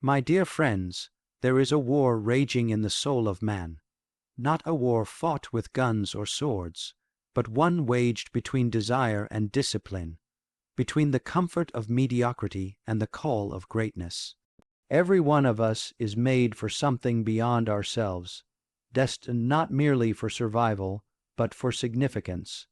My dear friends, there is a war raging in the soul of man, not a war fought with guns or swords, but one waged between desire and discipline, between the comfort of mediocrity and the call of greatness. Every one of us is made for something beyond ourselves, destined not merely for survival, but for significance.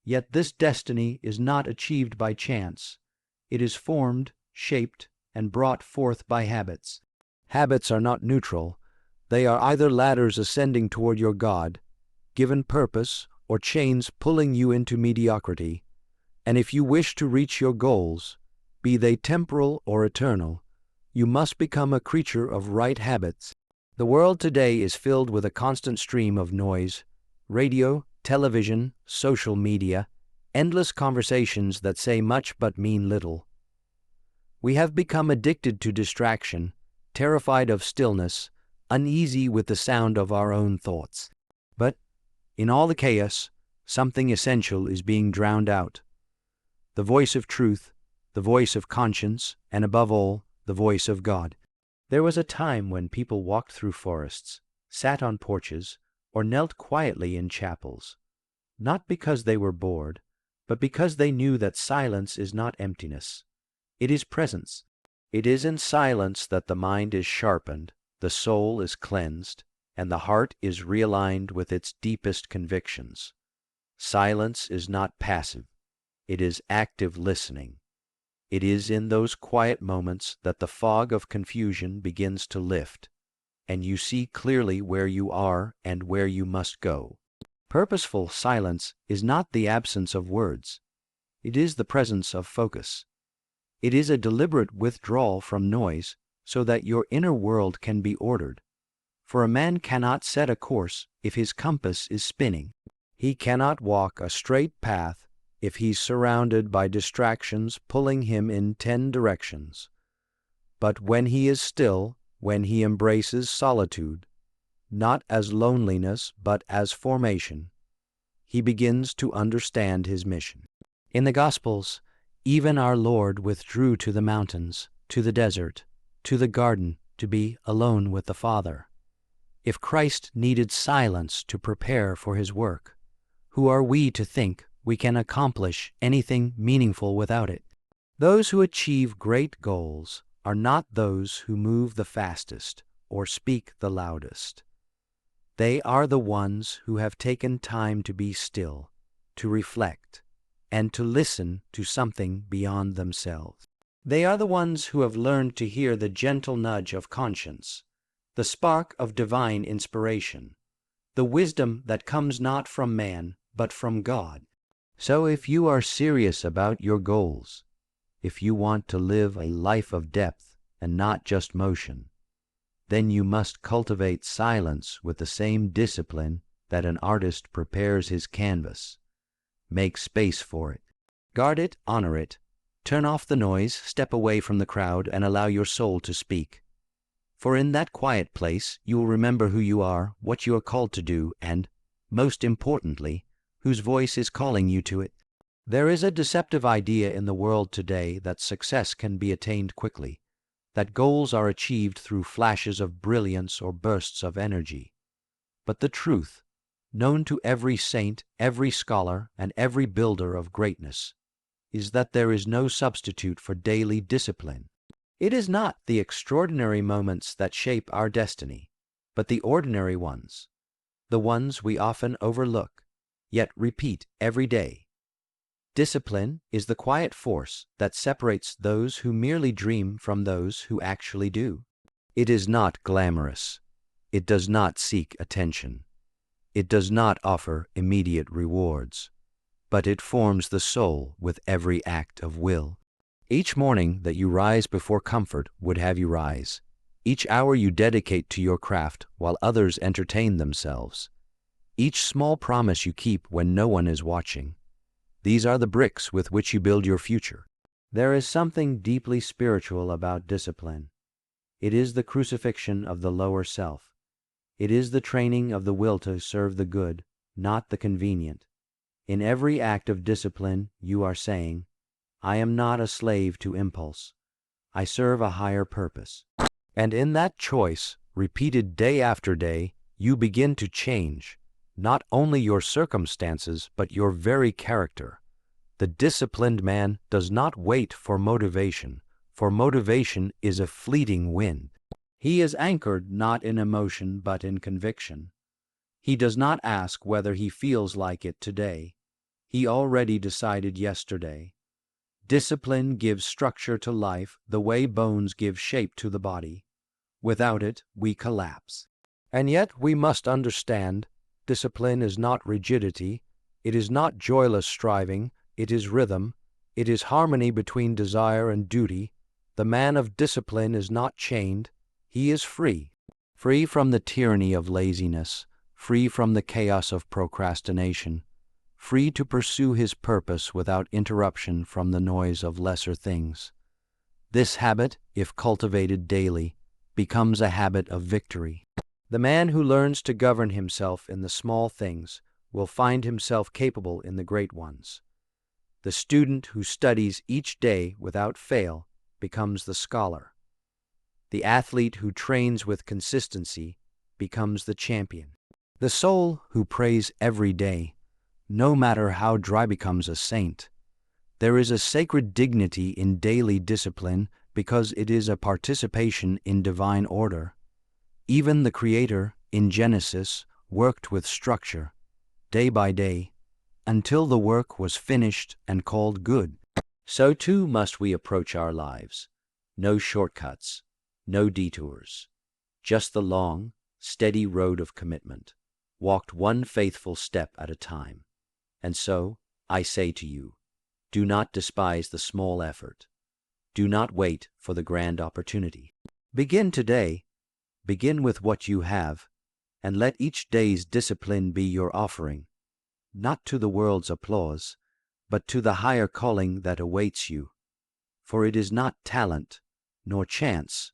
Yet this destiny is not achieved by chance. It is formed, shaped, and brought forth by habits. Habits are not neutral. They are either ladders ascending toward your God, given purpose, or chains pulling you into mediocrity. And if you wish to reach your goals, be they temporal or eternal, you must become a creature of right habits. The world today is filled with a constant stream of noise, radio, television, social media, endless conversations that say much but mean little. We have become addicted to distraction, terrified of stillness, uneasy with the sound of our own thoughts. But, in all the chaos, something essential is being drowned out. The voice of truth, the voice of conscience, and above all, the voice of God. There was a time when people walked through forests, sat on porches, or knelt quietly in chapels, not because they were bored, but because they knew that silence is not emptiness. It is presence. It is in silence that the mind is sharpened, the soul is cleansed, and the heart is realigned with its deepest convictions. Silence is not passive. It is active listening. It is in those quiet moments that the fog of confusion begins to lift, and you see clearly where you are and where you must go. Purposeful silence is not the absence of words. It is the presence of focus. It is a deliberate withdrawal from noise so that your inner world can be ordered. For a man cannot set a course if his compass is spinning. He cannot walk a straight path if he's surrounded by distractions pulling him in 10 directions. But when he is still, when he embraces solitude, not as loneliness but as formation, he begins to understand his mission. In the Gospels, even our Lord withdrew to the mountains, to the desert, to the garden to be alone with the Father. If Christ needed silence to prepare for his work, who are we to think we can accomplish anything meaningful without it? Those who achieve great goals are not those who move the fastest or speak the loudest. They are the ones who have taken time to be still, to reflect, and to listen to something beyond themselves. They are the ones who have learned to hear the gentle nudge of conscience, the spark of divine inspiration, the wisdom that comes not from man, but from God. So if you are serious about your goals, if you want to live a life of depth and not just motion, then you must cultivate silence with the same discipline that an artist prepares his canvas. Make space for it. Guard it, honor it. Turn off the noise, step away from the crowd, and allow your soul to speak. For in that quiet place, you will remember who you are, what you are called to do, and, most importantly, whose voice is calling you to it. There is a deceptive idea in the world today that success can be attained quickly, that goals are achieved through flashes of brilliance or bursts of energy. But the truth, known to every saint, every scholar, and every builder of greatness, is that there is no substitute for daily discipline. It is not the extraordinary moments that shape our destiny, but the ordinary ones, the ones we often overlook, yet repeat every day. Discipline is the quiet force that separates those who merely dream from those who actually do. It is not glamorous. It does not seek attention. It does not offer immediate rewards, but it forms the soul with every act of will. Each morning that you rise before comfort would have you rise. Each hour you dedicate to your craft while others entertain themselves. Each small promise you keep when no one is watching. These are the bricks with which you build your future. There is something deeply spiritual about discipline. It is the crucifixion of the lower self. It is the training of the will to serve the good, not the convenient. In every act of discipline, you are saying, I am not a slave to impulse. I serve a higher purpose. And in that choice, repeated day after day, you begin to change, not only your circumstances, but your very character. The disciplined man does not wait for motivation is a fleeting wind. He is anchored not in emotion but in conviction. He does not ask whether he feels like it today. He already decided yesterday. Discipline gives structure to life the way bones give shape to the body. Without it, we collapse. And yet we must understand, discipline is not rigidity, it is not joyless striving, it is rhythm, it is harmony between desire and duty. The man of discipline is not chained, he is free. Free from the tyranny of laziness, free from the chaos of procrastination, free to pursue his purpose without interruption from the noise of lesser things. This habit, if cultivated daily, becomes a habit of victory. The man who learns to govern himself in the small things will find himself capable in the great ones. The student who studies each day without fail becomes the scholar. The athlete who trains with consistency becomes the champion. The soul who prays every day, no matter how dry, becomes a saint. There is a sacred dignity in daily discipline because it is a participation in divine order. Even the Creator, in Genesis, worked with structure, day by day, until the work was finished and called good. So too must we approach our lives. No shortcuts, no detours, just the long, steady road of commitment, walked one faithful step at a time. And so, I say to you, do not despise the small effort. Do not wait for the grand opportunity. Begin today, begin with what you have, and let each day's discipline be your offering, not to the world's applause, but to the higher calling that awaits you. For it is not talent, nor chance,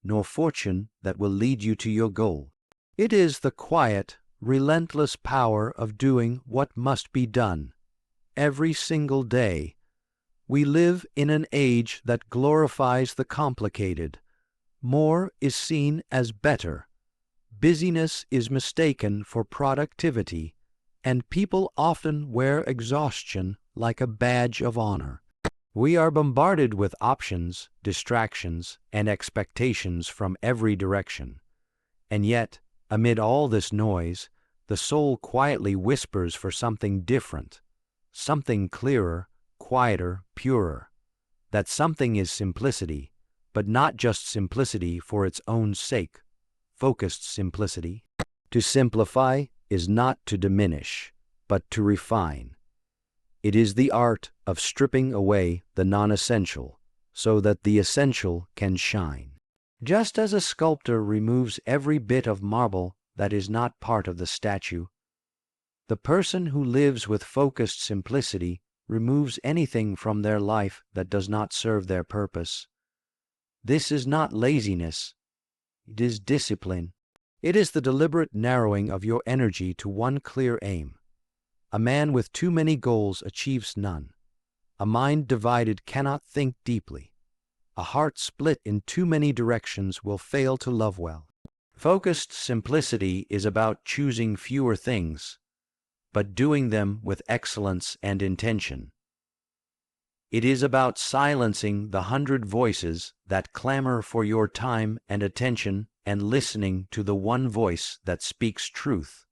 nor fortune that will lead you to your goal. It is the quiet, relentless power of doing what must be done, every single day. We live in an age that glorifies the complicated. More is seen as better. Busyness is mistaken for productivity, and people often wear exhaustion like a badge of honor. We are bombarded with options, distractions, and expectations from every direction. And yet, amid all this noise, the soul quietly whispers for something different, something clearer, quieter, purer. That something is simplicity, but not just simplicity for its own sake, focused simplicity. To simplify is not to diminish, but to refine. It is the art of stripping away the non-essential so that the essential can shine. Just as a sculptor removes every bit of marble that is not part of the statue, the person who lives with focused simplicity removes anything from their life that does not serve their purpose. This is not laziness, it is discipline. It is the deliberate narrowing of your energy to one clear aim. A man with too many goals achieves none. A mind divided cannot think deeply. A heart split in too many directions will fail to love well. Focused simplicity is about choosing fewer things, but doing them with excellence and intention. It is about silencing the 100 voices that clamor for your time and attention and listening to the one voice that speaks truth,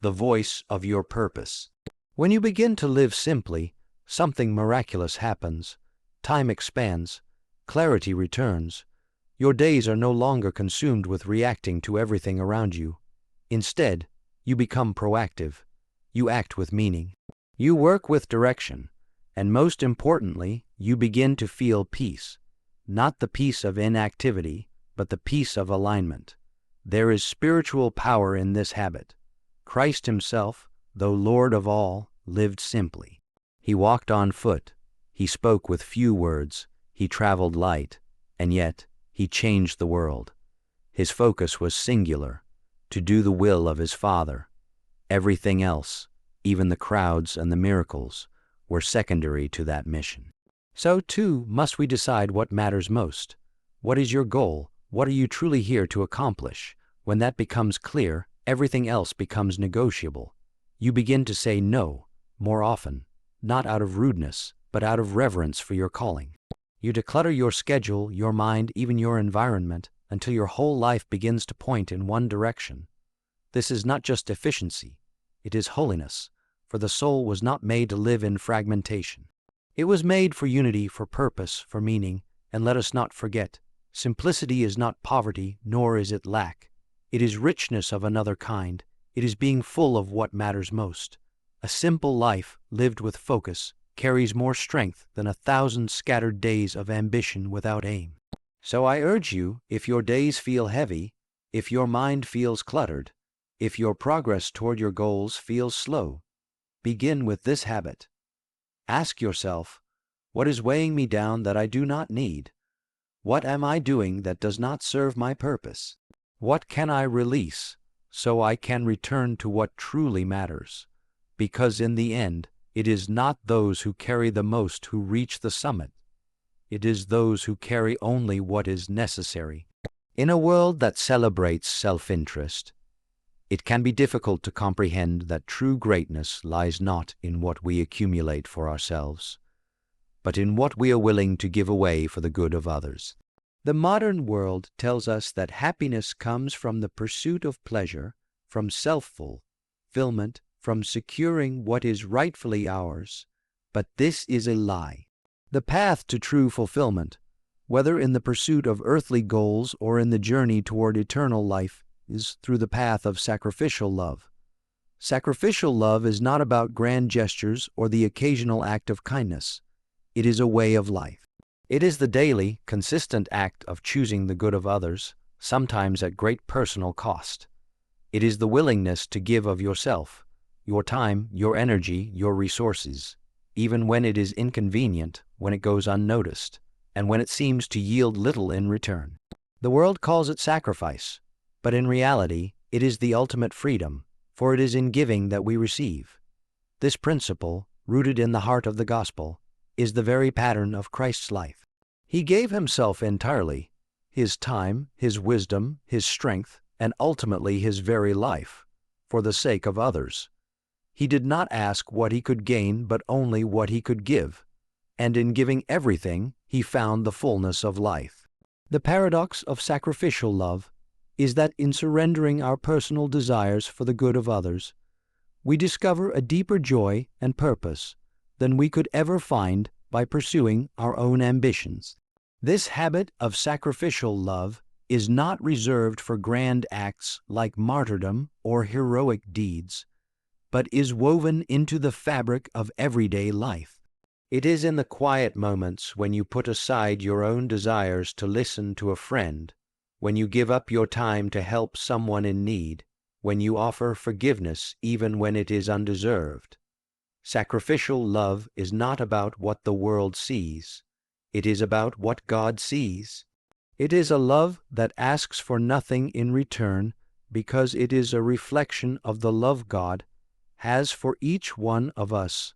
the voice of your purpose. When you begin to live simply, something miraculous happens. Time expands, clarity returns. Your days are no longer consumed with reacting to everything around you. Instead, you become proactive. You act with meaning. You work with direction. And most importantly, you begin to feel peace. Not the peace of inactivity, but the peace of alignment. There is spiritual power in this habit. Christ himself, though Lord of all, lived simply. He walked on foot. He spoke with few words. He traveled light. And yet, he changed the world. His focus was singular, to do the will of his Father. Everything else, even the crowds and the miracles, were secondary to that mission. So, too, must we decide what matters most. What is your goal? What are you truly here to accomplish? When that becomes clear, everything else becomes negotiable. You begin to say no more often, not out of rudeness, but out of reverence for your calling. You declutter your schedule, your mind, even your environment, until your whole life begins to point in one direction. This is not just efficiency, it is holiness, for the soul was not made to live in fragmentation. It was made for unity, for purpose, for meaning, and let us not forget, simplicity is not poverty, nor is it lack. It is richness of another kind. It is being full of what matters most. A simple life, lived with focus, carries more strength than 1,000 scattered days of ambition without aim. So I urge you, if your days feel heavy, if your mind feels cluttered, if your progress toward your goals feels slow, begin with this habit. Ask yourself, what is weighing me down that I do not need? What am I doing that does not serve my purpose? What can I release so I can return to what truly matters? Because in the end, it is not those who carry the most who reach the summit. It is those who carry only what is necessary. In a world that celebrates self-interest, it can be difficult to comprehend that true greatness lies not in what we accumulate for ourselves, but in what we are willing to give away for the good of others. The modern world tells us that happiness comes from the pursuit of pleasure, from self-fulfillment, from securing what is rightfully ours, but this is a lie. The path to true fulfillment, whether in the pursuit of earthly goals or in the journey toward eternal life, is through the path of sacrificial love. Sacrificial love is not about grand gestures or the occasional act of kindness. It is a way of life. It is the daily, consistent act of choosing the good of others, sometimes at great personal cost. It is the willingness to give of yourself, your time, your energy, your resources, even when it is inconvenient, when it goes unnoticed, and when it seems to yield little in return. The world calls it sacrifice, but in reality, it is the ultimate freedom, for it is in giving that we receive. This principle, rooted in the heart of the gospel, is the very pattern of Christ's life. He gave himself entirely, his time, his wisdom, his strength, and ultimately his very life, for the sake of others. He did not ask what he could gain, but only what he could give, and in giving everything, he found the fullness of life. The paradox of sacrificial love is that in surrendering our personal desires for the good of others, we discover a deeper joy and purpose than we could ever find by pursuing our own ambitions. This habit of sacrificial love is not reserved for grand acts like martyrdom or heroic deeds, but is woven into the fabric of everyday life. It is in the quiet moments when you put aside your own desires to listen to a friend, when you give up your time to help someone in need, when you offer forgiveness even when it is undeserved. Sacrificial love is not about what the world sees. It is about what God sees. It is a love that asks for nothing in return because it is a reflection of the love God has for each one of us,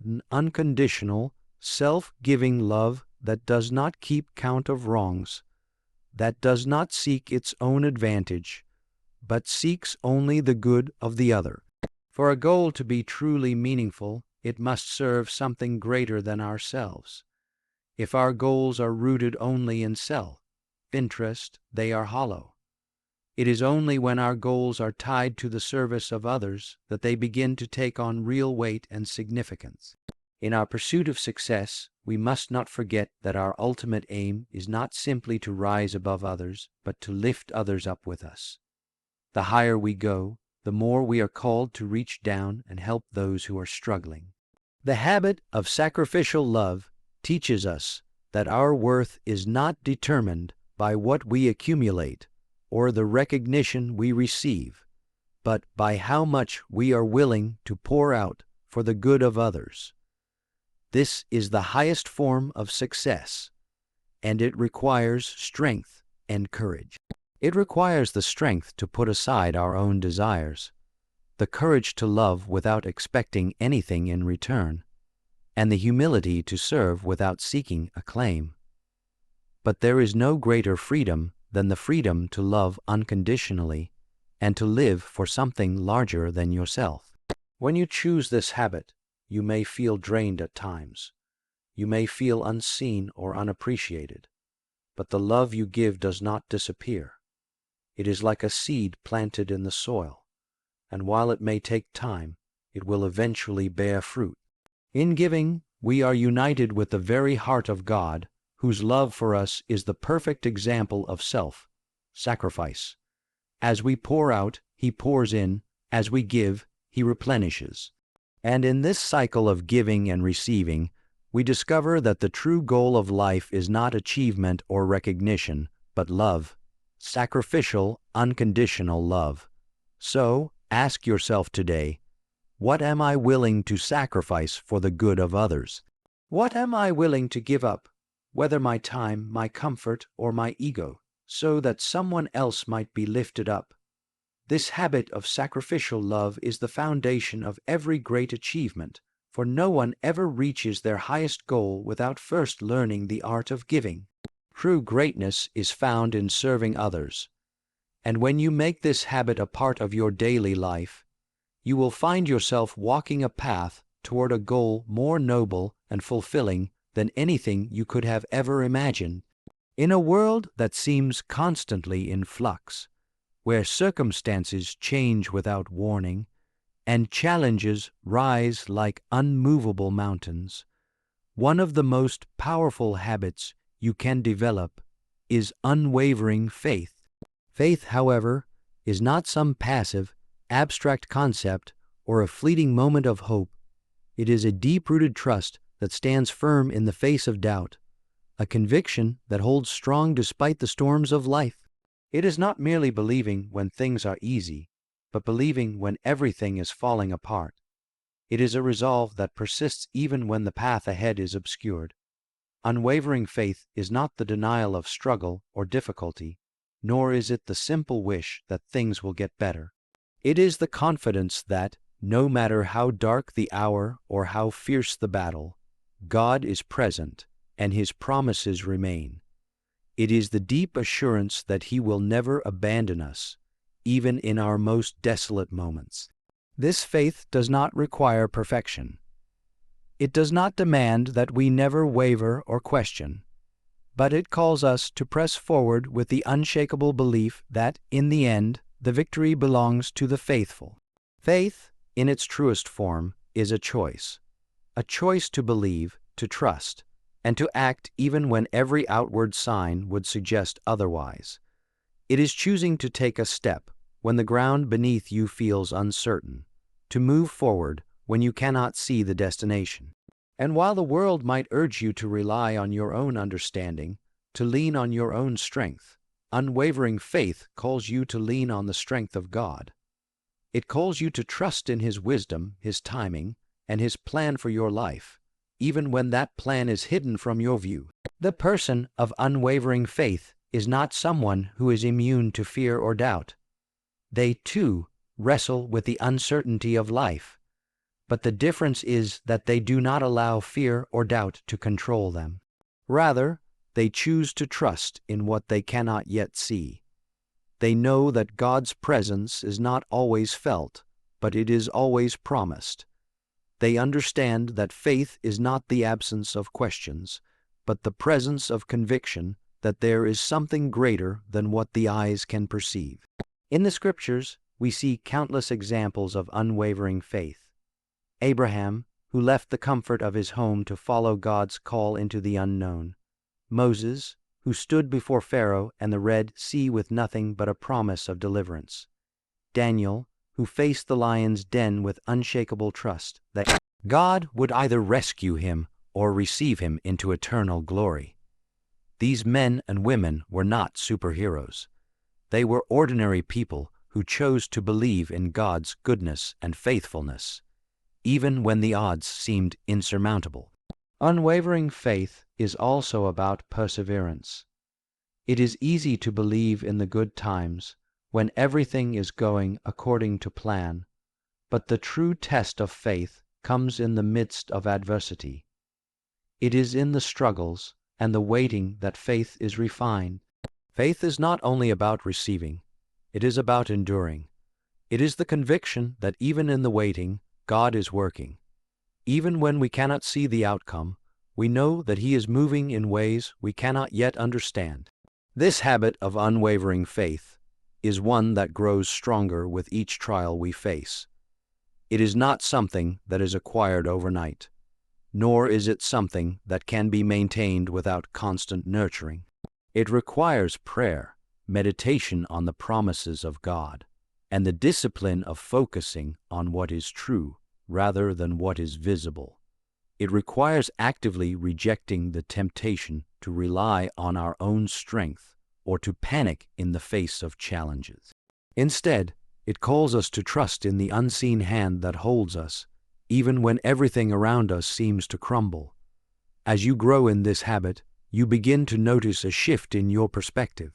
an unconditional, self-giving love that does not keep count of wrongs, that does not seek its own advantage, but seeks only the good of the other. For a goal to be truly meaningful, it must serve something greater than ourselves. If our goals are rooted only in self-interest, they are hollow. It is only when our goals are tied to the service of others that they begin to take on real weight and significance. In our pursuit of success, we must not forget that our ultimate aim is not simply to rise above others, but to lift others up with us. The higher we go, the more we are called to reach down and help those who are struggling. The habit of sacrificial love teaches us that our worth is not determined by what we accumulate or the recognition we receive, but by how much we are willing to pour out for the good of others. This is the highest form of success, and it requires strength and courage. It requires the strength to put aside our own desires, the courage to love without expecting anything in return, and the humility to serve without seeking acclaim. But there is no greater freedom than the freedom to love unconditionally and to live for something larger than yourself. When you choose this habit, you may feel drained at times. You may feel unseen or unappreciated, but the love you give does not disappear. It is like a seed planted in the soil, and while it may take time, it will eventually bear fruit. In giving, we are united with the very heart of God, whose love for us is the perfect example of self-sacrifice. As we pour out, He pours in. As we give, He replenishes. And in this cycle of giving and receiving, we discover that the true goal of life is not achievement or recognition, but love, sacrificial, unconditional love. So, ask yourself today, what am I willing to sacrifice for the good of others? What am I willing to give up, whether my time, my comfort, or my ego, so that someone else might be lifted up? This habit of sacrificial love is the foundation of every great achievement, for no one ever reaches their highest goal without first learning the art of giving. True greatness is found in serving others, and when you make this habit a part of your daily life, you will find yourself walking a path toward a goal more noble and fulfilling than anything you could have ever imagined. In a world that seems constantly in flux, where circumstances change without warning, and challenges rise like unmovable mountains, one of the most powerful habits you can develop is unwavering faith. Faith, however, is not some passive, abstract concept or a fleeting moment of hope. It is a deep-rooted trust that stands firm in the face of doubt, a conviction that holds strong despite the storms of life. It is not merely believing when things are easy, but believing when everything is falling apart. It is a resolve that persists even when the path ahead is obscured. Unwavering faith is not the denial of struggle or difficulty, nor is it the simple wish that things will get better. It is the confidence that, no matter how dark the hour or how fierce the battle, God is present and His promises remain. It is the deep assurance that He will never abandon us, even in our most desolate moments. This faith does not require perfection. It does not demand that we never waver or question, but it calls us to press forward with the unshakable belief that, in the end, the victory belongs to the faithful. Faith, in its truest form, is a choice to believe, to trust, and to act even when every outward sign would suggest otherwise. It is choosing to take a step when the ground beneath you feels uncertain, to move forward when you cannot see the destination. And while the world might urge you to rely on your own understanding, to lean on your own strength, unwavering faith calls you to lean on the strength of God. It calls you to trust in His wisdom, His timing, and His plan for your life, even when that plan is hidden from your view. The person of unwavering faith is not someone who is immune to fear or doubt. They, too, wrestle with the uncertainty of life, but the difference is that they do not allow fear or doubt to control them. Rather, they choose to trust in what they cannot yet see. They know that God's presence is not always felt, but it is always promised. They understand that faith is not the absence of questions, but the presence of conviction that there is something greater than what the eyes can perceive. In the Scriptures, we see countless examples of unwavering faith. Abraham, who left the comfort of his home to follow God's call into the unknown. Moses, who stood before Pharaoh and the Red Sea with nothing but a promise of deliverance. Daniel, who faced the lion's den with unshakable trust that God would either rescue him or receive him into eternal glory. These men and women were not superheroes. They were ordinary people who chose to believe in God's goodness and faithfulness, even when the odds seemed insurmountable. Unwavering faith is also about perseverance. It is easy to believe in the good times when everything is going according to plan, but the true test of faith comes in the midst of adversity. It is in the struggles and the waiting that faith is refined. Faith is not only about receiving, it is about enduring. It is the conviction that even in the waiting, God is working. Even when we cannot see the outcome, we know that He is moving in ways we cannot yet understand. This habit of unwavering faith is one that grows stronger with each trial we face. It is not something that is acquired overnight, nor is it something that can be maintained without constant nurturing. It requires prayer, meditation on the promises of God, and the discipline of focusing on what is true rather than what is visible. It requires actively rejecting the temptation to rely on our own strength or to panic in the face of challenges. Instead, it calls us to trust in the unseen hand that holds us, even when everything around us seems to crumble. As you grow in this habit, you begin to notice a shift in your perspective.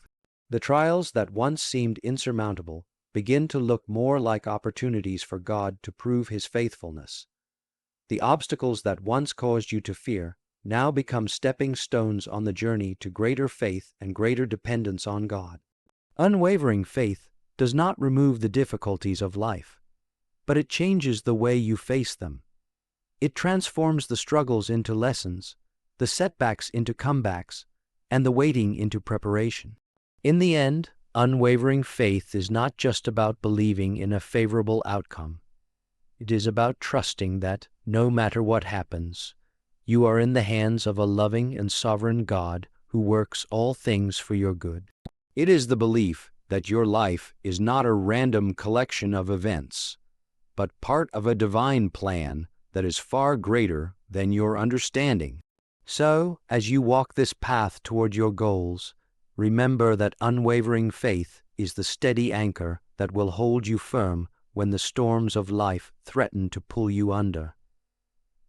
The trials that once seemed insurmountable begin to look more like opportunities for God to prove His faithfulness. The obstacles that once caused you to fear now become stepping stones on the journey to greater faith and greater dependence on God. Unwavering faith does not remove the difficulties of life, but it changes the way you face them. It transforms the struggles into lessons, the setbacks into comebacks, and the waiting into preparation. In the end, unwavering faith is not just about believing in a favorable outcome. It is about trusting that, no matter what happens, you are in the hands of a loving and sovereign God who works all things for your good. It is the belief that your life is not a random collection of events, but part of a divine plan that is far greater than your understanding. So, as you walk this path toward your goals, remember that unwavering faith is the steady anchor that will hold you firm when the storms of life threaten to pull you under.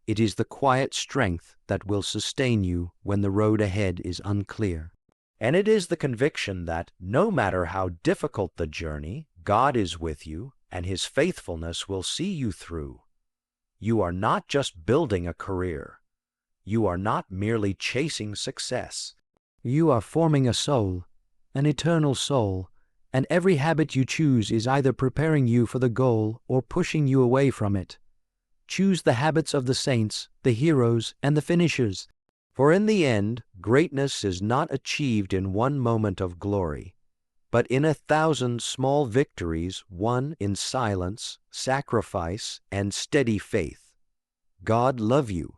It is the quiet strength that will sustain you when the road ahead is unclear. And it is the conviction that, no matter how difficult the journey, God is with you and His faithfulness will see you through. You are not just building a career. You are not merely chasing success. You are forming a soul, an eternal soul, and every habit you choose is either preparing you for the goal or pushing you away from it. Choose the habits of the saints, the heroes, and the finishers. For in the end, greatness is not achieved in one moment of glory, but in 1,000 small victories won in silence, sacrifice, and steady faith. God love you,